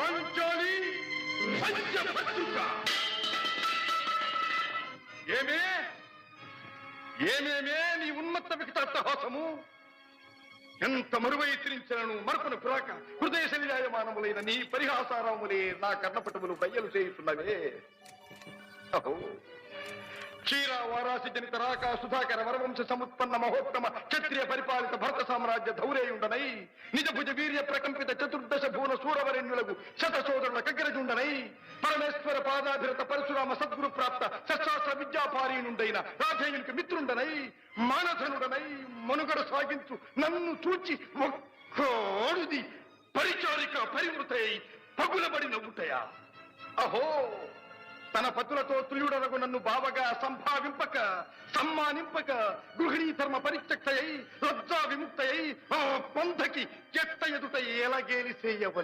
పాంచాలి పంచభద్రుక. ఏమే ఏమేమే నీ ఉన్మత్త వికటాట్టహాసము! ఎంత మరువై తిరించను మరపును పురాక హృదయ శరీరాయమానములైన నీ పరిహాసారములే నా కర్ణపటములు బయ్యలు చేయుతున్నవే. అహో క్షీర వారాసి జనిత రాక సుధాకర వరవంశ సముత్పన్న మహోత్తమ క్షత్రియ పరిపాలిత భరత సామ్రాజ్య ధౌరేయుండనై నిజ భుజ వీర్య ప్రకంపిత చతుర్దశ భువన సూరవరెణ్యులకు శత సోదరుల కగ్గరజుండనై పరమేశ్వర పాదాభిరత పరశురామ సద్గురు ప్రాప్త శస్త్రాస్త్ర విద్యాపారీనుండైన రాధేయునికి మిత్రుండనై మానధనుడనై మనుగడ సాగించు నన్ను చూచి ఒక్కోడుది పరిచారిక పరివృతై పగులబడి నవ్వుటయా. అహో తన పతులతో తుల్యుడనగు నన్ను బావగా సంభావింపక సమ్మానింపక గృహిణీ ధర్మ పరిత్యక్తయై లజ్జా విముక్తయై ఆ పంథకి చెత్త ఎదుట ఎలాగేలి చేయవలి.